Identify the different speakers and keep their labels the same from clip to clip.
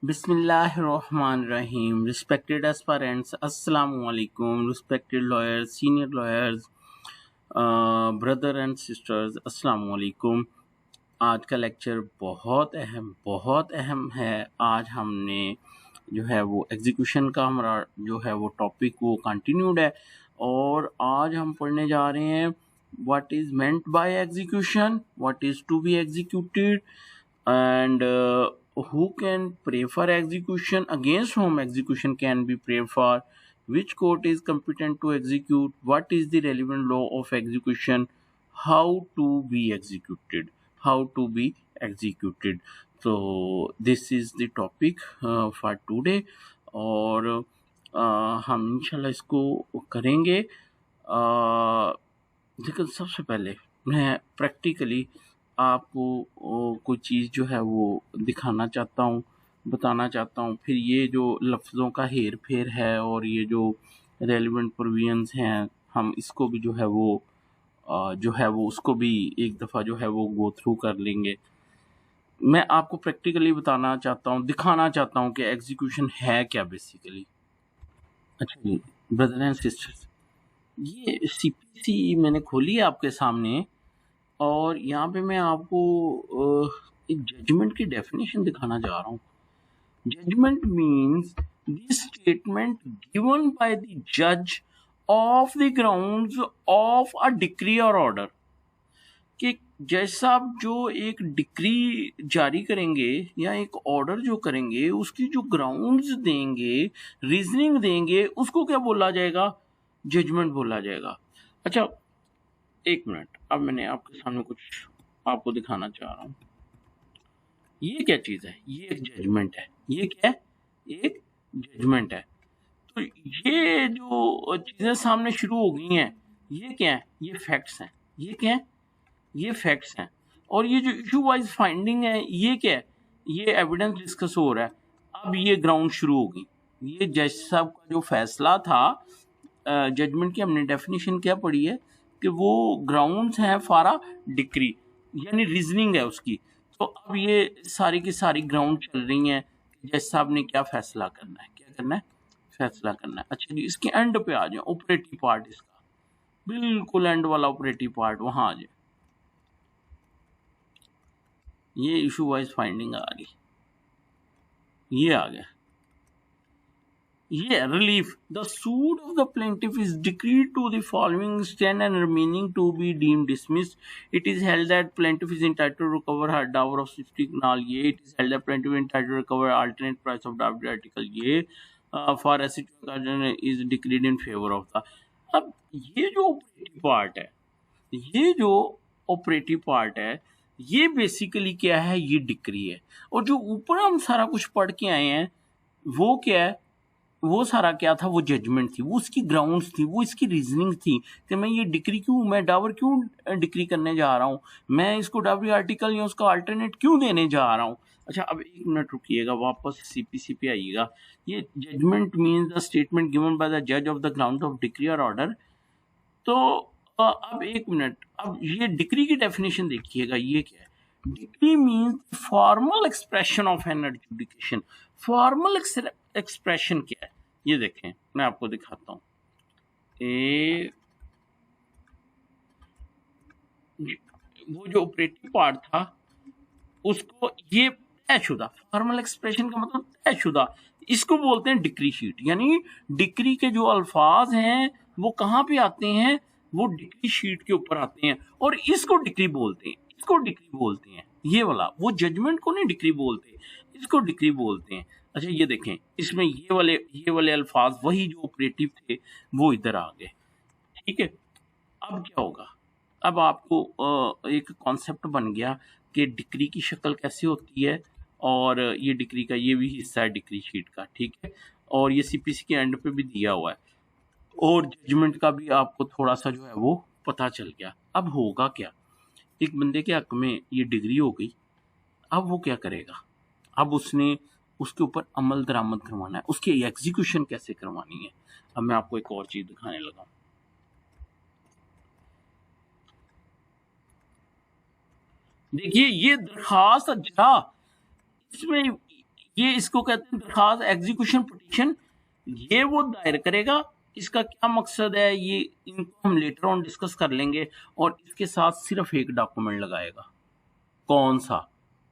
Speaker 1: Bismillahirrahmanirrahim. Respected aspirants, Assalamu alaikum. Respected lawyers, senior lawyers, brother and sisters, Assalamu alaikum. आज का lecture बहुत अहम है। आज हमने जो है वो एग्जीक्यूशन का हमारा जो है वो टॉपिक वो कंटिन्यूड है और आज हम पढ़ने जा रहे हैं what is meant by execution, what is to be executed and who can pray for execution, against whom execution can be prayed for, which court is competent to execute, what is the relevant law of execution, how to be executed. So this is the topic for today और हम इंशाल्लाह इसको करेंगे। लेकिन सबसे पहले मैं practically आपको कोई चीज़ जो है वो दिखाना चाहता हूँ, बताना चाहता हूँ। फिर ये जो लफ्ज़ों का हेर फेर है और ये जो रेलिवेंट प्रोविजंस हैं, हम इसको भी जो है वो उसको भी एक दफ़ा जो है वो गो थ्रू कर लेंगे। मैं आपको प्रैक्टिकली बताना चाहता हूँ, दिखाना चाहता हूँ कि एग्जीक्यूशन है क्या बेसिकली। अच्छा जी ब्रदर एंड सिस्टर्स, ये सीपीसी मैंने खोली है आपके सामने और यहाँ पे मैं आपको एक जजमेंट की डेफिनेशन दिखाना चाह रहा हूँ। Judgment means the statement given by the जज of the grounds of a decree और ऑर्डर, कि जज साहब जो एक डिक्री जारी करेंगे या एक ऑर्डर जो करेंगे उसकी जो ग्राउंड्स देंगे, रीजनिंग देंगे, उसको क्या बोला जाएगा? जजमेंट बोला जाएगा। अच्छा एक मिनट, अब मैंने आपके सामने कुछ आपको दिखाना चाह रहा हूँ। ये क्या चीज़ है? ये एक जजमेंट है। ये क्या है? एक जजमेंट है। तो ये जो चीज़ें सामने शुरू हो गई हैं, ये क्या है? ये फैक्ट्स हैं। ये क्या है? ये फैक्ट्स हैं। और ये जो इशू वाइज फाइंडिंग है, ये क्या है? ये एविडेंस डिस्कस हो रहा है। अब ये ग्राउंड शुरू हो गई। ये जज साहब का जो फैसला था, जजमेंट की हमने डेफिनेशन क्या पढ़ी है कि वो ग्राउंड्स हैं फॉर अ डिक्री, यानी रीजनिंग है उसकी। तो अब ये सारी की सारी ग्राउंड चल रही हैं, जज साहब ने क्या फैसला करना है, क्या करना है? फैसला करना है। अच्छा जी, इसके एंड पे आ जाए, ऑपरेटिव पार्ट इसका, बिल्कुल एंड वाला ऑपरेटिव पार्ट वहां आ जाए। ये इशू वाइज फाइंडिंग आ गई, ये आ गया। Yeah, relief. The suit of the plaintiff is decreed to the following stand and remaining to be deemed dismissed. It is held that plaintiff is entitled to recover her dower of 60 canal A. It is held that plaintiff is entitled to recover alternate price of dower article A for acid is decreed in favor of the. अब ये जो operative part है, ये जो operative part है, ये basically क्या है? ये डिक्री है। और जो ऊपर हम सारा कुछ पढ़ के आए हैं वो क्या है? वो सारा क्या था? वो जजमेंट थी, वो उसकी ग्राउंड्स थी, वो इसकी रीजनिंग थी कि मैं ये डिक्री क्यों, मैं डावर क्यों डिक्री करने जा रहा हूँ, मैं इसको डावरी आर्टिकल या उसका अल्टरनेट क्यों देने जा रहा हूँ। अच्छा अब एक मिनट रुकिएगा, वापस सीपीसी पे आइएगा। ये judgment means the statement given by the जज of the ground of decree और ऑर्डर। तो अब एक मिनट, अब ये डिक्री की डेफिनेशन देखिएगा, ये क्या है? Decree means formal expression of an adjudication. Formal expression क्या है? ये देखें, मैं आपको दिखाता हूं। वो जो ऑपरेटिव पार्ट था उसको ये तयशुदा, फॉर्मल एक्सप्रेशन का मतलब तयशुदा, इसको बोलते हैं डिक्री शीट। यानी डिक्री के जो अल्फाज हैं वो कहाँ पे आते हैं? वो डिक्री शीट के ऊपर आते हैं और इसको डिक्री बोलते हैं, इसको डिक्री बोलते हैं। ये वाला, वो जजमेंट को नहीं डिक्री बोलते, इसको डिक्री बोलते हैं। अच्छा ये देखें, इसमें ये वाले अल्फाज वही जो ऑपरेटिव थे वो इधर आ गए। ठीक है, अब क्या होगा? अब आपको एक कॉन्सेप्ट बन गया कि डिक्री की शक्ल कैसे होती है और ये डिक्री का ये भी हिस्सा है डिक्री शीट का। ठीक है, और ये सीपीसी के एंड पे भी दिया हुआ है और जजमेंट का भी आपको थोड़ा सा जो है वो पता चल गया। अब होगा क्या? एक बंदे के हक में ये डिग्री हो गई, अब वो क्या करेगा? अब उसने उसके ऊपर अमल दरामद करवाना है, उसकी एग्जीक्यूशन कैसे करवानी है। अब मैं आपको एक और चीज दिखाने लगा। देखिए ये दरखास्त अजरा, इसमें ये इसको कहते हैं दरखास्त एग्जीक्यूशन पिटीशन। ये वो दायर करेगा, इसका क्या मकसद है ये इनको हम लेटर ऑन डिस्कस कर लेंगे, और इसके साथ सिर्फ एक डॉक्यूमेंट लगाएगा। कौन सा?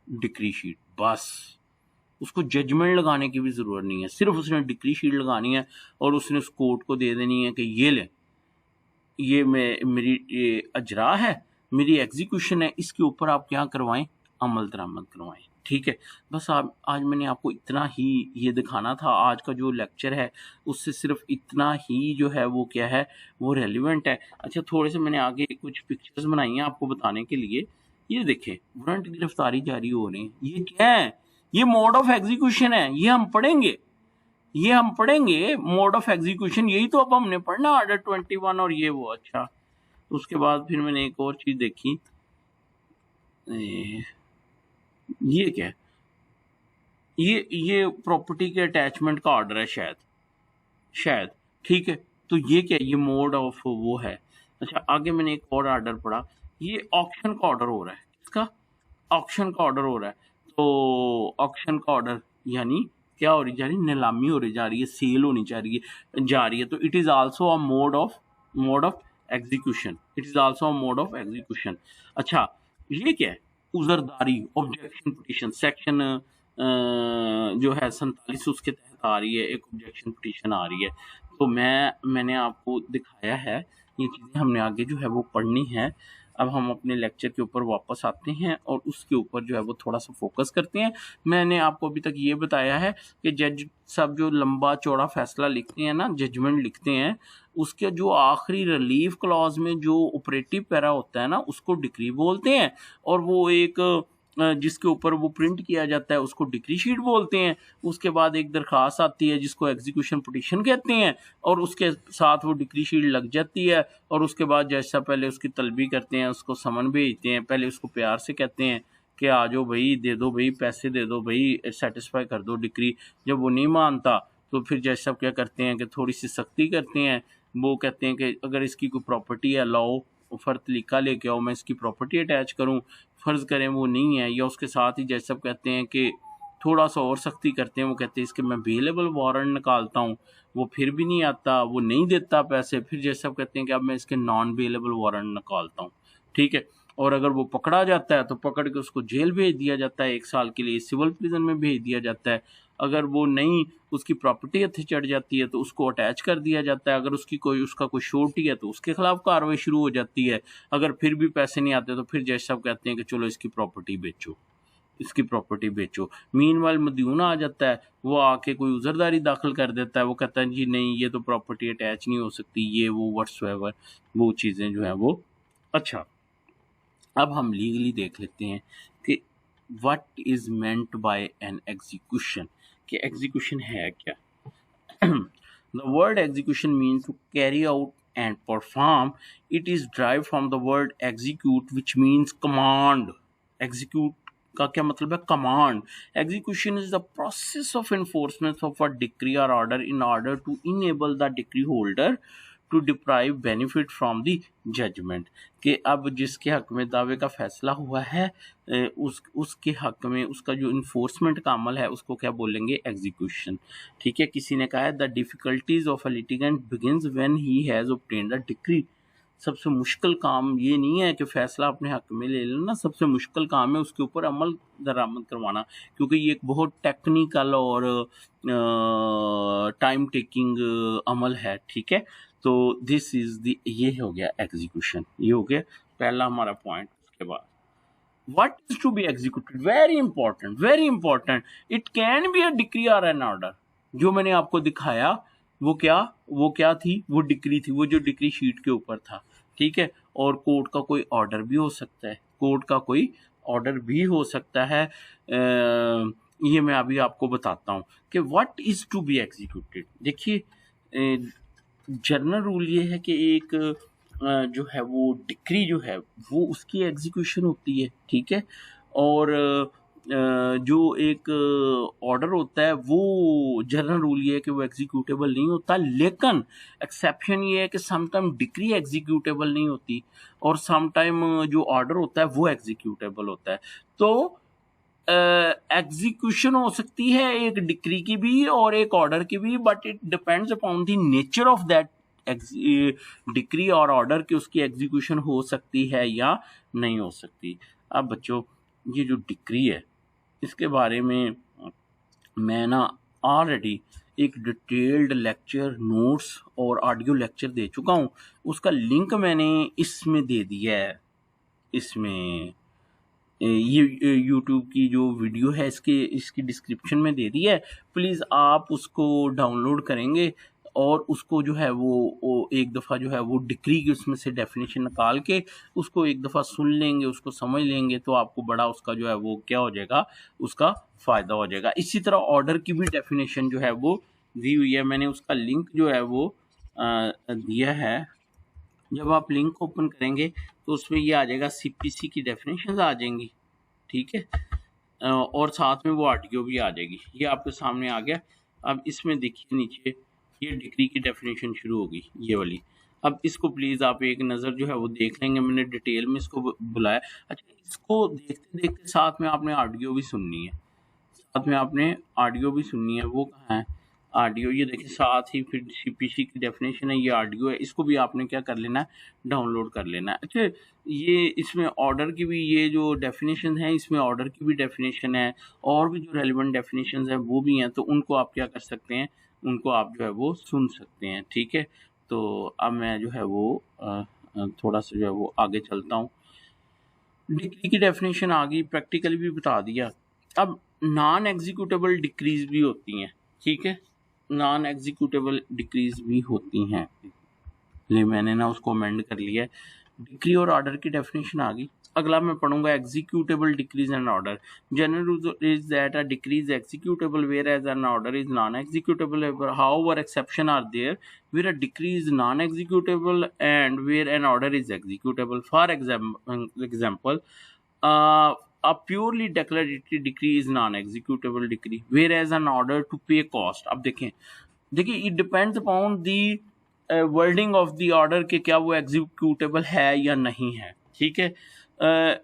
Speaker 1: Decree sheet. बस उसको जजमेंट लगाने की भी जरूरत नहीं है, सिर्फ उसने डिक्री शीट लगानी है और उसने उस कोर्ट को दे देनी है कि ये ले, ये मेरी ये अजरा है, मेरी एग्जीक्यूशन है, इसके ऊपर आप क्या करवाएं, अमल दरामद करवाएं। ठीक है, बस आप आज मैंने आपको इतना ही ये दिखाना था। आज का जो लेक्चर है उससे सिर्फ इतना ही जो है वो क्या है, वो रेलिवेंट है। अच्छा, थोड़े से मैंने आगे कुछ पिक्चर्स बनाई हैं आपको बताने के लिए। ये देखें, वारंट गिरफ्तारी जारी हो रही है, ये क्या है, ये मोड ऑफ एग्जीक्यूशन है, ये हम पढ़ेंगे, ये हम पढ़ेंगे मोड ऑफ एग्जीक्यूशन, यही तो अब हमने पढ़ना ऑर्डर 21 और ये वो। अच्छा, उसके बाद फिर मैंने एक और चीज देखी, ये क्या है, ये प्रॉपर्टी के अटैचमेंट का ऑर्डर है शायद, शायद। ठीक है, तो ये क्या है, ये मोड ऑफ वो है। अच्छा, आगे मैंने एक और ऑर्डर पढ़ा, ये ऑक्शन का ऑर्डर हो रहा है, इसका ऑक्शन का ऑर्डर हो रहा है। तो ऑक्शन का ऑर्डर यानी क्या हो रही जा रही, नीलामी हो रही जा रही है, सेल होनी जा रही है। तो it is also a mode of execution, it is also a mode of execution. अच्छा, ये क्या है, उजरदारी ऑब्जेक्शन पिटीशन, सेक्शन जो है 47 उसके तहत आ रही है, एक ऑब्जेक्शन पिटीशन आ रही है। तो मैंने आपको दिखाया है, ये चीज़ें हमने आगे जो है वो पढ़नी है। अब हम अपने लेक्चर के ऊपर वापस आते हैं और उसके ऊपर जो है वो थोड़ा सा फोकस करते हैं। मैंने आपको अभी तक ये बताया है कि जज साहब जो लंबा चौड़ा फैसला लिखते हैं ना, जजमेंट लिखते हैं, उसके जो आखिरी रिलीफ क्लॉज में जो ऑपरेटिव पैरा होता है ना, उसको डिक्री बोलते हैं। और वो एक जिसके ऊपर वो प्रिंट किया जाता है उसको डिक्री शीट बोलते हैं। उसके बाद एक दरखास्त आती है जिसको एग्जीक्यूशन पिटीशन कहते हैं, और उसके साथ वो डिक्री शीट लग जाती है। और उसके बाद जैसा पहले उसकी तलबी करते हैं, उसको समन भेजते हैं, पहले उसको प्यार से कहते हैं कि आ जाओ भाई, दे दो भाई, पैसे दे दो भाई, सेटिस्फाई कर दो डिक्री। जब वो नहीं मानता तो फिर जज साहब क्या करते हैं कि थोड़ी सी सख्ती करते हैं। वो कहते हैं कि अगर इसकी कोई प्रॉपर्टी है लाओ, फर्द लिखा लेके आओ, मैं इसकी प्रॉपर्टी अटैच करूं। फ़र्ज़ करें वो नहीं है, या उसके साथ ही जज साहब कहते हैं कि थोड़ा सा और सख्ती करते हैं, वो कहते हैं इसके मैं बेलेबल वारंट निकालता हूँ, वो फिर भी नहीं आता, वो नहीं देता पैसे। फिर जज साहब कहते हैं कि अब मैं इसके नॉन बेलेबल वारंट निकालता हूँ। ठीक है, और अगर वो पकड़ा जाता है तो पकड़ के उसको जेल भेज दिया जाता है, 1 साल के लिए सिविल प्रिजन में भेज दिया जाता है। अगर वो नहीं, उसकी प्रॉपर्टी हथे चढ़ जाती है तो उसको अटैच कर दिया जाता है। अगर उसका कोई श्योरिटी है तो उसके खिलाफ कार्रवाई शुरू हो जाती है। अगर फिर भी पैसे नहीं आते तो फिर जज साहब कहते हैं कि चलो इसकी प्रॉपर्टी बेचो, इसकी प्रॉपर्टी बेचो। मीनवाइल मदयून आ जाता है, वो आके कोई उजरदारी दाखिल कर देता है, वो कहता है जी नहीं, ये तो प्रॉपर्टी अटैच नहीं हो सकती, ये वो व्हाट्सएवर वो चीज़ें जो है वो। अच्छा, अब हम लीगली देख लेते हैं कि what is meant by an execution, कि एग्जीक्यूशन है क्या। The word execution means to carry out and perform. It is derived from the word execute, which means command. Execute का क्या मतलब है, command. Execution is the process of enforcement of a decree or order in order to enable the decree holder to deprive benefit from the judgment, कि अब जिसके हक में दावे का फैसला हुआ है उसके हक में उसका जो इन्फोर्समेंट का अमल है उसको क्या बोलेंगे, एग्जीक्यूशन। ठीक है, किसी ने कहा है the difficulties of a litigant begins when he has obtained a decree. सबसे मुश्किल काम ये नहीं है कि फैसला अपने हक में ले लेना, सबसे मुश्किल काम है उसके ऊपर अमल दरामद करवाना, क्योंकि ये एक बहुत टेक्निकल और टाइम टेकिंग अमल है। ठीक है, तो दिस इज द, ये हो गया एग्जीक्यूशन, ये हो गया पहला हमारा पॉइंट। उसके बाद what is to be executed, very important, it can be a decree or an order. जो मैंने आपको दिखाया वो क्या थी, वो डिक्री थी, वो जो डिक्री शीट के ऊपर था। ठीक है, और कोर्ट का कोई ऑर्डर भी हो सकता है, कोर्ट का कोई ऑर्डर भी हो सकता है। ये मैं अभी आपको बताता हूँ कि what is to be executed. देखिए, जनरल रूल ये है कि एक जो है वो डिक्री जो है वो उसकी एग्जीक्यूशन होती है। ठीक है, और जो एक ऑर्डर होता है वो जनरल रूल ये है कि वो एग्जीक्यूटेबल नहीं होता, लेकिन एक्सेप्शन ये है कि समटाइम डिक्री एग्जीक्यूटेबल नहीं होती और समटाइम जो ऑर्डर होता है वो एग्जीक्यूटेबल होता है। तो एग्जीक्यूशन हो सकती है एक डिक्री की भी और एक ऑर्डर की भी, but it depends upon the nature of that decree और ऑर्डर की उसकी एग्जीक्यूशन हो सकती है या नहीं हो सकती। अब बच्चों ये जो डिक्री है इसके बारे में मैं ना ऑलरेडी एक डिटेल्ड लेक्चर नोट्स और ऑडियो लेक्चर दे चुका हूँ, उसका लिंक मैंने इसमें दे दिया है। इसमें ये यूट्यूब की जो वीडियो है इसकी डिस्क्रिप्शन में दे दी है। प्लीज़ आप उसको डाउनलोड करेंगे और उसको जो है वो एक दफ़ा जो है वो डिक्री की उसमें से डेफिनेशन निकाल के उसको एक दफ़ा सुन लेंगे, उसको समझ लेंगे, तो आपको बड़ा उसका जो है वो क्या हो जाएगा, उसका फ़ायदा हो जाएगा। इसी तरह ऑर्डर की भी डेफिनेशन जो है वो दी हुई है, मैंने उसका लिंक जो है वो दिया है। जब आप लिंक ओपन करेंगे तो उसमें ये आ जाएगा, सीपीसी की डेफिनेशन आ जाएंगी, ठीक है, और साथ में वो ऑडियो भी आ जाएगी। ये आपके सामने आ गया। अब इसमें देखिए नीचे ये डिग्री की डेफिनेशन शुरू होगी, ये वाली। अब इसको प्लीज़ आप एक नज़र जो है वो देख लेंगे, मैंने डिटेल में इसको बुलाया। अच्छा, इसको देखते देखते साथ में आपने ऑडियो भी सुननी है, साथ में आपने ऑडियो भी सुननी है। वो कहाँ है ऑडियो, ये देखिए साथ ही फिर सीपीसी की डेफिनेशन है, ये ऑडियो है, इसको भी आपने क्या कर लेना है, डाउनलोड कर लेना है। अच्छा, ये इसमें ऑर्डर की भी ये जो डेफिनेशन है, इसमें ऑर्डर की भी डेफिनेशन है और भी जो रेलिवेंट डेफिनेशन है वो भी हैं, तो उनको आप क्या कर सकते हैं, उनको आप जो है वो सुन सकते हैं, ठीक है। तो अब मैं जो है वो थोड़ा सा जो है वो आगे चलता हूँ। डिक्री की डेफिनेशन आ गई, प्रैक्टिकली भी बता दिया। अब नॉन एग्जीक्यूटेबल डिक्रीज भी होती हैं, ठीक है, नॉन एग्जीक्यूटेबल डिक्रीज भी होती हैं, इसलिए मैंने ना उसको अमेंड कर लिया है। डिक्री और ऑर्डर की डेफिनेशन आ गई। अगला मैं पढ़ूंगा executable decrees and order. General rule is that a decree is executable whereas an order is non executable, however exception are there where a decree is non-executable and where an order is executable. For example, a purely declaratory decree is non-executable decree, whereas an order to pay cost. अब देखिए it depends upon the wording of the order के क्या वो executable है या नहीं है, ठीक है।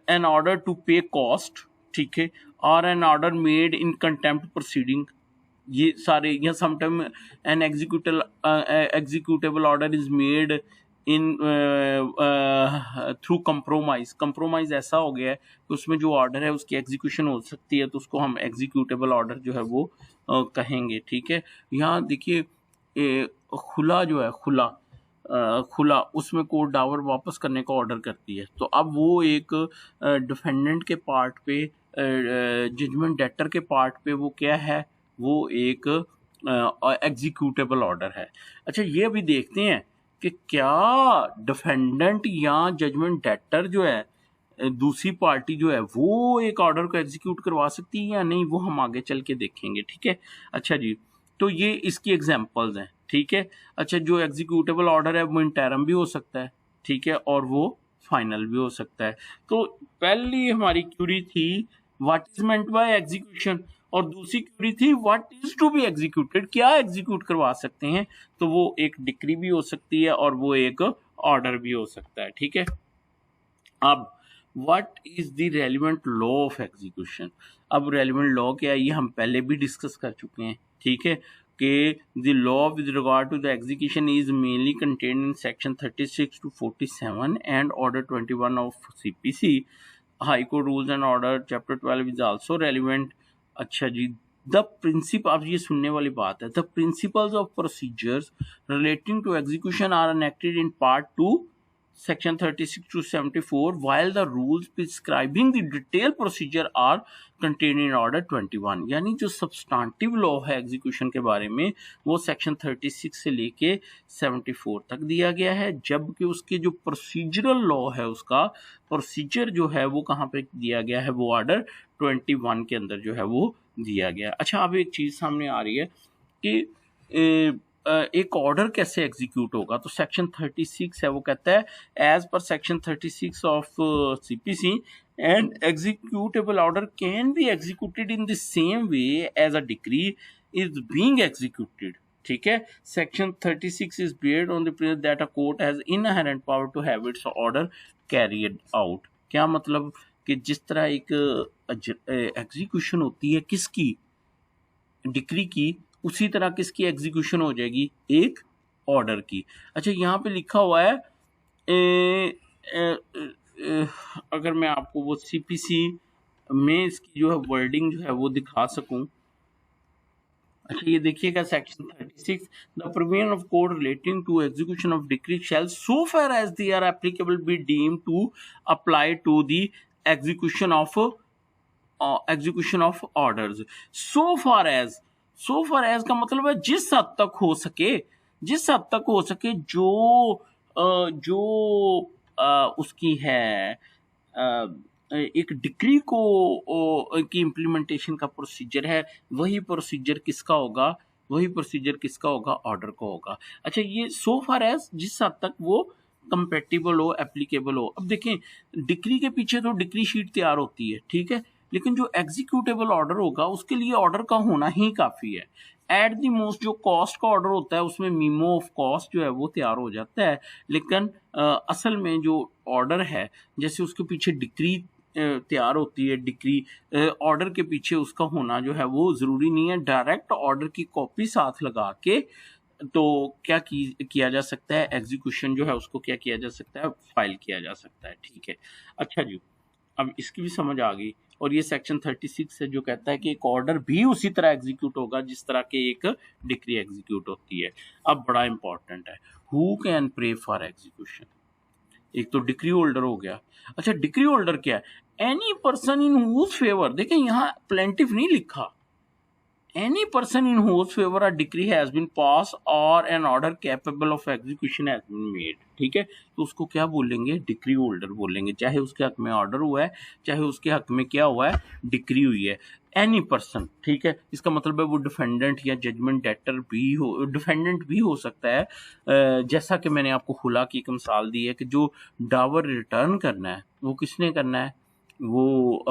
Speaker 1: An order to pay cost, ठीक है, और an order made in contempt proceeding, ये सारे या sometime an executable order is made in through compromise. Compromise ऐसा हो गया है कि उसमें जो ऑर्डर है उसकी एग्जीक्यूशन हो सकती है, तो उसको हम एग्जीक्यूटेबल ऑर्डर जो है वो कहेंगे, ठीक है। यहाँ देखिए खुला जो है खुला उसमें कोर्ट डावर वापस करने का ऑर्डर करती है, तो अब वो एक डिफेंडेंट के पार्ट पे, जजमेंट डेटर के पार्ट पे वो क्या है, वो एक एग्जीक्यूटेबल ऑर्डर है। अच्छा, ये भी देखते हैं कि क्या डिफेंडेंट या जजमेंट डेटर जो है दूसरी पार्टी जो है वो एक ऑर्डर को एग्जीक्यूट करवा सकती है या नहीं, वो हम आगे चल के देखेंगे, ठीक है। अच्छा जी, तो ये इसकी एग्जांपल्स हैं, ठीक है। अच्छा, जो एग्जीक्यूटेबल ऑर्डर है वो इंटरम भी हो सकता है, ठीक है, और वो फाइनल भी हो सकता है। तो पहली हमारी क्यूरी थी what is meant by execution, और दूसरी क्यूरी थी what is to be executed, क्या एग्जीक्यूट करवा सकते हैं, तो वो एक डिक्री भी हो सकती है और वो एक ऑर्डर भी हो सकता है, ठीक है। अब what is the relevant law of execution, अब रेलिवेंट लॉ क्या है ये हम पहले भी डिस्कस कर चुके हैं, ठीक है, कि the law with regard to the execution is mainly contained in section 36 to 47 and order 21 of CPC. High court rules and order chapter 12 is also relevant. अच्छा जी, द प्रिंसिपल, अब ये सुनने वाली बात है, the principles of procedures relating to execution are enacted in part 2 section 36 to 74, while the rules prescribing the detailed procedure are contained in order 21। यानी जो सब्सटेंटिव लॉ है एग्जीक्यूशन के बारे में वो सेक्शन 36 से लेके 74 तक दिया गया है, जबकि उसके जो प्रोसीजरल लॉ है उसका प्रोसीजर जो है वो कहाँ पे दिया गया है, वो ऑर्डर 21 के अंदर जो है वो दिया गया है। अच्छा, अब एक चीज़ सामने आ रही है कि एक ऑर्डर कैसे एग्जीक्यूट होगा, तो सेक्शन 36 है वो कहता है as per section 36 of CPC and executable order can be executed in the same way as a decree is being executed, ठीक है। Section 36 is based on the principle that a court has inherent power to have its order carried out. क्या मतलब कि जिस तरह एक execution होती है किसकी, डिक्री की, उसी तरह किसकी एग्जीक्यूशन हो जाएगी, एक ऑर्डर की। अच्छा यहाँ पे लिखा हुआ है अगर मैं आपको वो सीपीसी में इसकी जो है वर्डिंग जो है वो दिखा सकूं। अच्छा ये देखिएगा section 36, the provision of code relating to execution of decree shall so far as they are applicable be deemed to apply to the execution of orders. So far as का मतलब है जिस हद तक हो सके, जिस हद तक हो सके जो उसकी है एक डिक्री को की इम्प्लीमेंटेशन का प्रोसीजर है, वही प्रोसीजर किसका होगा, वही प्रोसीजर किसका होगा, ऑर्डर को होगा। अच्छा ये सो फार एज जिस हद तक वो कंपेटिबल हो, एप्लीकेबल हो। अब देखें डिक्री के पीछे तो डिक्री शीट तैयार होती है, ठीक है, लेकिन जो एग्जीक्यूटेबल ऑर्डर होगा उसके लिए ऑर्डर का होना ही काफी है। एट दी मोस्ट जो कॉस्ट का ऑर्डर होता है उसमें मीमो ऑफ कॉस्ट जो है वो तैयार हो जाता है, लेकिन असल में जो ऑर्डर है जैसे उसके पीछे डिक्री तैयार होती है, डिक्री ऑर्डर के पीछे उसका होना जो है वो जरूरी नहीं है। डायरेक्ट ऑर्डर की कॉपी साथ लगा के तो क्या किया जा सकता है, एग्जीक्यूशन जो है उसको क्या किया जा सकता है, फाइल किया जा सकता है, ठीक है। अच्छा जी अब इसकी भी समझ आ गई। और ये सेक्शन 36 है जो कहता है कि एक ऑर्डर भी उसी तरह एग्जीक्यूट होगा जिस तरह के एक डिक्री एग्जीक्यूट होती है। अब बड़ा इंपॉर्टेंट है, who can pray for execution. एक तो डिक्री होल्डर हो गया। अच्छा डिक्री होल्डर क्या है, any person in whose favour, देखें यहाँ प्लेंटिफ नहीं लिखा, any person in whose favor a decree has been passed or an order capable of execution has been made, ठीक है, तो उसको क्या बोलेंगे, डिक्री होल्डर बोलेंगे, चाहे उसके हक में ऑर्डर हुआ है, चाहे उसके हक में क्या हुआ है, डिक्री हुई है। एनी पर्सन, ठीक है, इसका मतलब है वो डिफेंडेंट या जजमेंट डेटर भी हो, डिफेंडेंट भी हो सकता है। जैसा कि मैंने आपको खुला की एक मिसाल दी है कि जो डावर रिटर्न करना है वो किसने करना है, वो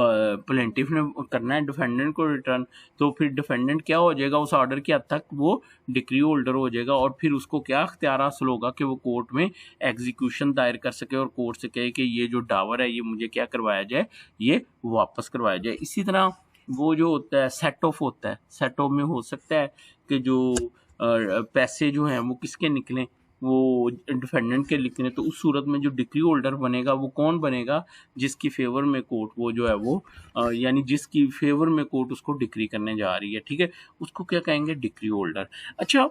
Speaker 1: प्लेंटिफ ने करना है डिफेंडेंट को रिटर्न, तो फिर डिफेंडेंट क्या हो जाएगा, उस ऑर्डर के हद तक वो डिक्री होल्डर हो जाएगा और फिर उसको क्या अख्तियार हासिल होगा कि वो कोर्ट में एग्जीक्यूशन दायर कर सके और कोर्ट से कहे कि ये जो डावर है ये मुझे क्या करवाया जाए, ये वापस करवाया जाए। इसी तरह वो जो होता है सेट ऑफ होता है, सेट ऑफ में हो सकता है कि जो पैसे जो हैं वो किसके निकलें, वो डिफेंडेंट के लिखने, तो उस सूरत में जो डिक्री होल्डर बनेगा वो कौन बनेगा, जिसकी फेवर में कोर्ट वो जो है वो यानी जिसकी फेवर में कोर्ट उसको डिक्री करने जा रही है, ठीक है, उसको क्या कहेंगे, डिक्री होल्डर। अच्छा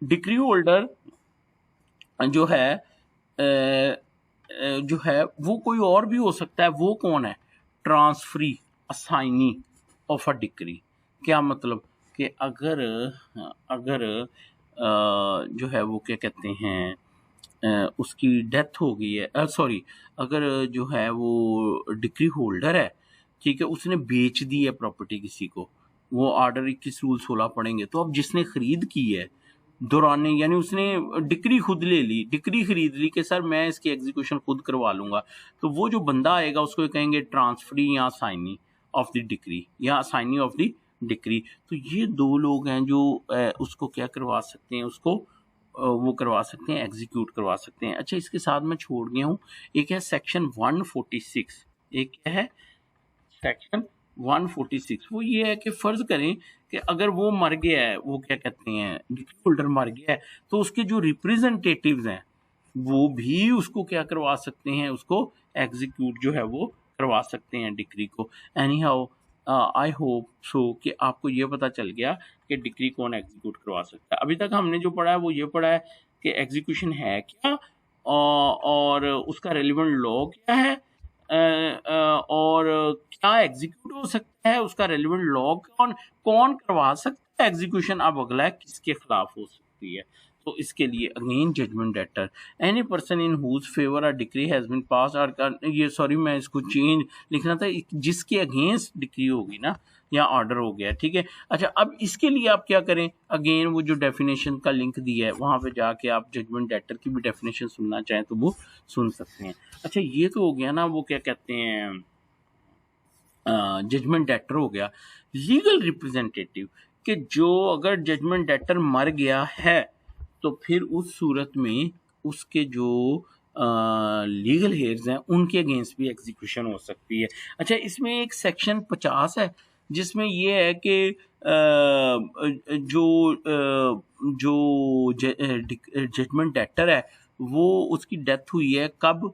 Speaker 1: डिक्री होल्डर जो है जो है वो कोई और भी हो सकता है, वो कौन है, transferee assignee of a decree. क्या मतलब कि अगर जो है वो क्या कहते हैं उसकी डेथ हो गई है, सॉरी अगर जो है वो डिक्री होल्डर है, ठीक है, उसने बेच दी है प्रॉपर्टी किसी को, वो ऑर्डर 21 रूल 16 पढ़ेंगे, तो अब जिसने खरीद की है दौरान यानी उसने डिक्री खुद ले ली, डिक्री खरीद ली कि सर मैं इसकी एग्जीक्यूशन खुद करवा लूंगा, तो वो जो बंदा आएगा उसको कहेंगे ट्रांसफरी या साइनी ऑफ द डिक्री या साइनी ऑफ द डिक्री। तो ये दो लोग हैं जो उसको क्या करवा सकते हैं, उसको वो करवा सकते हैं, एग्जीक्यूट करवा सकते हैं। अच्छा इसके साथ मैं छोड़ गया हूँ, एक है सेक्शन 146, एक क्या है सेक्शन 146, वो ये है कि फर्ज करें कि अगर वो मर गया है, वो क्या कहते हैं डिक्री होल्डर मर गया है, तो उसके जो रिप्रेजेंटेटिव्स हैं वो भी उसको क्या करवा सकते हैं, उसको एग्जीक्यूट जो है वो करवा सकते हैं डिक्री को। Any how I hope so कि आपको ये पता चल गया कि डिक्री कौन एग्जीक्यूट करवा सकता है। अभी तक हमने जो पढ़ा है वो ये पढ़ा है कि एग्जीक्यूशन है क्या और उसका रेलिवेंट लॉ क्या है और क्या एग्जीक्यूट हो सकता है, उसका रेलिवेंट लॉ कौन कौन करवा सकता है एग्जीक्यूशन। अब अगला है किसके खिलाफ हो सकती है, तो इसके लिए again judgment debtor, any person in whose favour a decree has been pass, और ये सॉरी मैं इसको चेंज लिखना था, जिसके अगेंस्ट डिक्री होगी ना या ऑर्डर हो गया, ठीक है। अच्छा अब इसके लिए आप क्या करें, अगेन वो जो डेफिनेशन का लिंक दिया है वहां पे जाके आप जजमेंट डेटर की भी डेफिनेशन सुनना चाहें तो वो सुन सकते हैं। अच्छा ये तो हो गया ना, वो क्या कहते हैं जजमेंट डेटर हो गया। लीगल रिप्रेजेंटेटिव कि जो अगर जजमेंट डेटर मर गया है तो फिर उस सूरत में उसके जो लीगल हेयर्स हैं उनके अगेंस्ट भी एग्जीक्यूशन हो सकती है। अच्छा, इसमें एक सेक्शन 50 है जिसमें ये है कि जो जजमेंट डेटर है वो उसकी डेथ हुई है कब,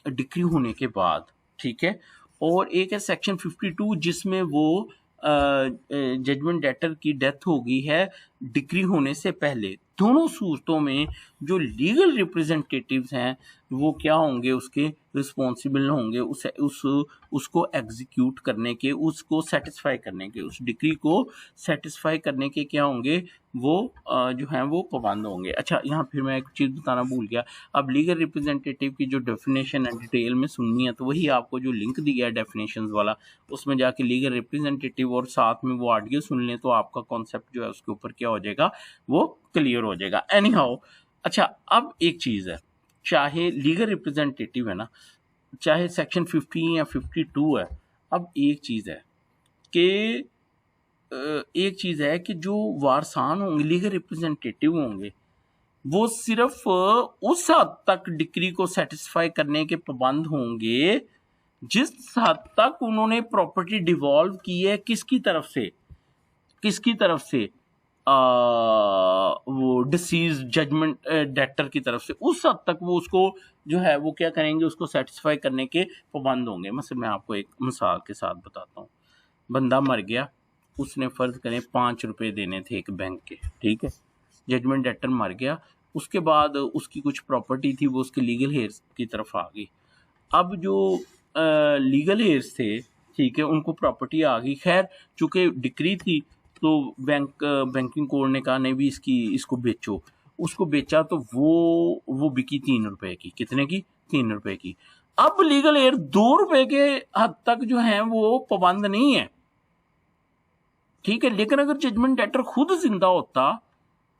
Speaker 1: डिक्री होने के बाद, ठीक है। और एक है सेक्शन 52 जिसमें वो जजमेंट डेटर की डेथ हो गई है डिक्री होने से पहले। दोनों सूरतों में जो लीगल रिप्रेजेंटेटिव्स हैं वो क्या होंगे, उसके रिस्पॉन्सिबल होंगे उसको एग्जीक्यूट करने के, उसको सेटिस्फाई करने के, उस डिक्री को सेटिस्फाई करने के क्या होंगे, वो जो हैं वो पाबंद होंगे। अच्छा, यहाँ फिर मैं एक चीज़ बताना भूल गया। अब लीगल रिप्रेजेंटेटिव की जो डेफिनेशन है डिटेल में सुननी है तो वही आपको जो लिंक दिया है डेफिनेशंस वाला, उसमें जाके लीगल रिप्रेजेंटेटिव और साथ में वो ऑडियो सुन लें तो आपका कॉन्सेप्ट जो है उसके ऊपर क्या हो जाएगा, वो क्लियर हो जाएगा। एनी हाउ, अच्छा अब एक चीज़ है, चाहे लीगल रिप्रेजेंटेटिव है ना, चाहे सेक्शन 50 या 52 है, अब एक चीज़ है कि जो वारसान होंगे, लीगल रिप्रेजेंटेटिव होंगे, वो सिर्फ उस हद तक डिक्री को सेटिस्फाई करने के पाबंद होंगे जिस हद तक उन्होंने प्रॉपर्टी डिवॉल्व की है किसकी तरफ से वो डिसीज जजमेंट डेटर की तरफ से, उस हद तक वो उसको जो है वो क्या करेंगे, उसको सेटिस्फाई करने के पाबंद होंगे। मतलब मैं आपको एक मिसाल के साथ बताता हूँ। बंदा मर गया, उसने फ़र्ज करें 5 रुपए देने थे एक बैंक के, ठीक है। जजमेंट डेटर मर गया, उसके बाद उसकी कुछ प्रॉपर्टी थी वो उसके लीगल हेयर्स की तरफ आ गई। अब जो लीगल हेयर्स थे, ठीक है, उनको प्रॉपर्टी आ गई। खैर चूंकि डिक्री थी तो बैंकिंग कोड ने कहा नहीं भी इसको बेचो। उसको बेचा तो वो बिकी 3 रुपए की। कितने की? 3 रुपए की। अब लीगल हेयर 2 रुपए के हद तक जो है वो पाबंद नहीं है, ठीक है। लेकिन अगर जजमेंट डेटर खुद जिंदा होता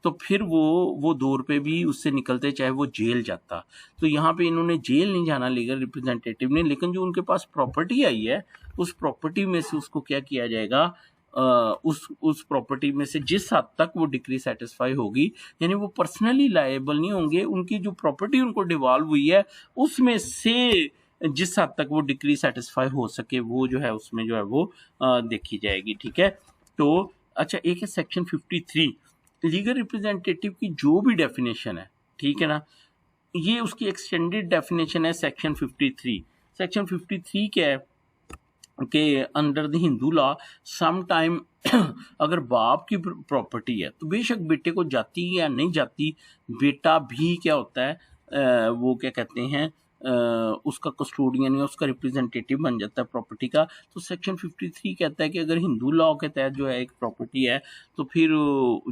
Speaker 1: तो फिर वो 2 रुपए भी उससे निकलते चाहे वो जेल जाता। तो यहाँ पे इन्होंने जेल नहीं जाना लीगल रिप्रेजेंटेटिव ने, लेकिन जो उनके पास प्रॉपर्टी आई है उस प्रॉपर्टी में से उसको क्या किया जाएगा, उस प्रॉपर्टी में से जिस हद तक वो डिक्री सेटिस्फाई होगी, यानी वो पर्सनली लायबल नहीं होंगे, उनकी जो प्रॉपर्टी उनको डिवॉल्व हुई है उसमें से जिस हद तक वो डिक्री सेटिस्फाई हो सके वो जो है उसमें जो है वो देखी जाएगी, ठीक है। तो अच्छा, एक है सेक्शन 53 लीगल रिप्रेजेंटेटिव की जो भी डेफिनेशन है, ठीक है ना, ये उसकी एक्सटेंडेड डेफिनेशन है सेक्शन 53। सेक्शन 53 क्या है कि under the Hindu law some time अगर बाप की प्रॉपर्टी है तो बेशक बेटे को जाती या नहीं जाती, बेटा भी क्या होता है, वो क्या कहते हैं, उसका कस्टोडियन या उसका रिप्रेजेंटेटिव बन जाता है प्रॉपर्टी का। तो सेक्शन 53 कहता है कि अगर हिंदू लॉ के तहत जो है एक प्रॉपर्टी है तो फिर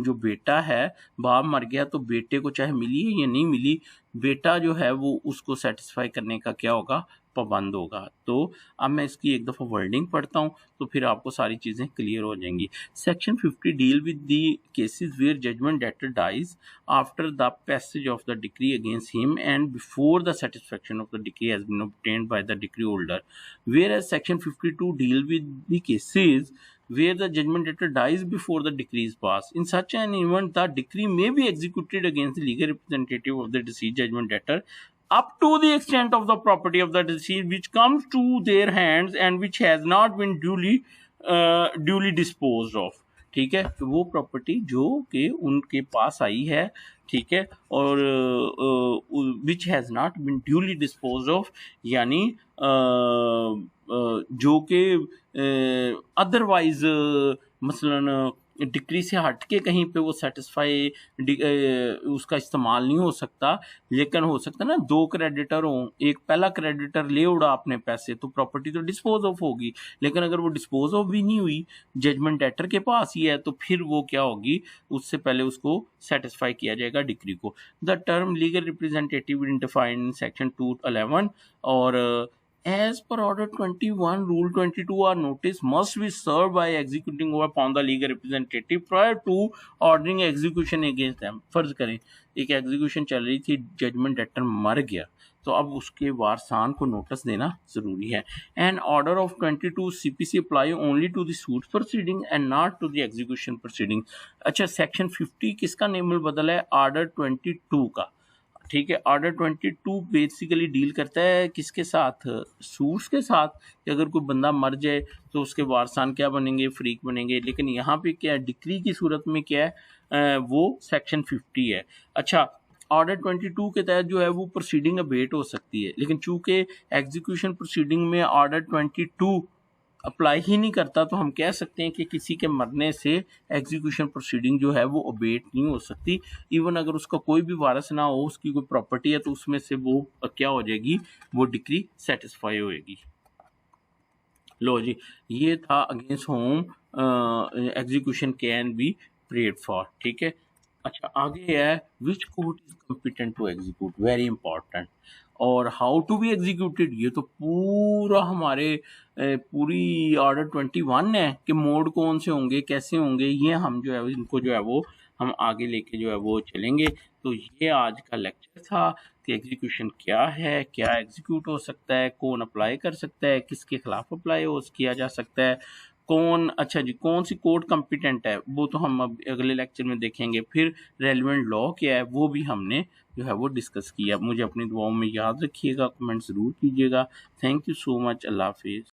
Speaker 1: जो बेटा है, बाप मर गया तो बेटे को चाहे मिली या नहीं मिली, बेटा जो है वो उसको सेटिस्फाई करने का क्या होगा, पाबंद होगा। तो अब मैं इसकी एक दफ़ा वर्डिंग पढ़ता हूँ तो फिर आपको सारी चीज़ें क्लियर हो जाएंगी। Section 50 deal with the cases where judgment debtor dies after the passage of the decree against him and before the satisfaction of the decree has been obtained by the decree holder, whereas section 52 deal with the cases where the judgment debtor dies before the decree is passed. In such an event, the decree may be executed against the legal representative of the deceased judgment debtor up to the extent of the property of the deceased which comes to their hands and which has not been duly disposed of. ठीक है, तो वो property जो कि उनके पास आई है, ठीक है, और which has not been duly dispose of, यानी जो कि अदरवाइज मसलन डिक्री से हट के कहीं पे वो सेटिस्फाई उसका इस्तेमाल नहीं हो सकता, लेकिन हो सकता ना 2 क्रेडिटर हों, एक पहला क्रेडिटर ले उड़ा अपने पैसे तो प्रॉपर्टी तो डिस्पोज ऑफ होगी, लेकिन अगर वो डिस्पोज ऑफ भी नहीं हुई, जजमेंट डेटर के पास ही है, तो फिर वो क्या होगी, उससे पहले उसको सेटिस्फाई किया जाएगा डिक्री को। The term legal representative defined in section 211 और as per order 21 rule 22 a notice must be served by executing over upon the legal representative prior to ordering execution against them। फर्ज करें एक execution चल रही थी, judgement debtor मर गया, तो अब उसके वारसान को नोटिस देना जरूरी है। And order of 22 CPC apply only to the suit proceeding and not to the execution proceeding. अच्छा, सेक्शन 50 किसका नेमल बदल है, ऑर्डर 22 का। ठीक है। ऑर्डर 22 बेसिकली डील करता है किसके साथ, सूट्स के साथ, कि अगर कोई बंदा मर जाए तो उसके वारसान क्या बनेंगे, फरीक बनेंगे। लेकिन यहाँ पे क्या है, डिक्री की सूरत में क्या है, वो सेक्शन 50 है। अच्छा, ऑर्डर 22 के तहत जो है वो प्रोसीडिंग अबेट हो सकती है, लेकिन चूंकि एग्जीक्यूशन प्रोसीडिंग में ऑर्डर 22 अप्लाई ही नहीं करता, तो हम कह सकते हैं कि किसी के मरने से एग्जीक्यूशन प्रोसीडिंग जो है वो अबेट नहीं हो सकती। इवन अगर उसका कोई भी वारस ना हो, उसकी कोई प्रॉपर्टी है, तो उसमें से वो क्या हो जाएगी, वो डिक्री सेटिस्फाई होएगी। लो जी, ये था against whom execution can be prayed for, ठीक है। अच्छा, आगे है which court is competent to execute, very important. और हाउ टू बी एग्जीक्यूटेड, ये तो पूरा हमारे पूरी ऑर्डर 21 है कि मोड कौन से होंगे, कैसे होंगे, ये हम जो है इनको जो है वो हम आगे लेके जो है वो चलेंगे। तो ये आज का लेक्चर था कि एग्जीक्यूशन क्या है, क्या एग्जीक्यूट हो सकता है, कौन अप्लाई कर सकता है, किसके खिलाफ अप्लाई हो किया जा सकता है, कौन, अच्छा जी, कौन सी कोर्ट कॉम्पिटेंट है, वो तो हम अब अगले लेक्चर में देखेंगे। फिर रेलिवेंट लॉ क्या है वो भी हमने जो है वो डिस्कस किया। मुझे अपनी दुआओं में याद रखिएगा, कमेंट ज़रूर कीजिएगा। थैंक यू सो मच, अल्लाह हाफिज़।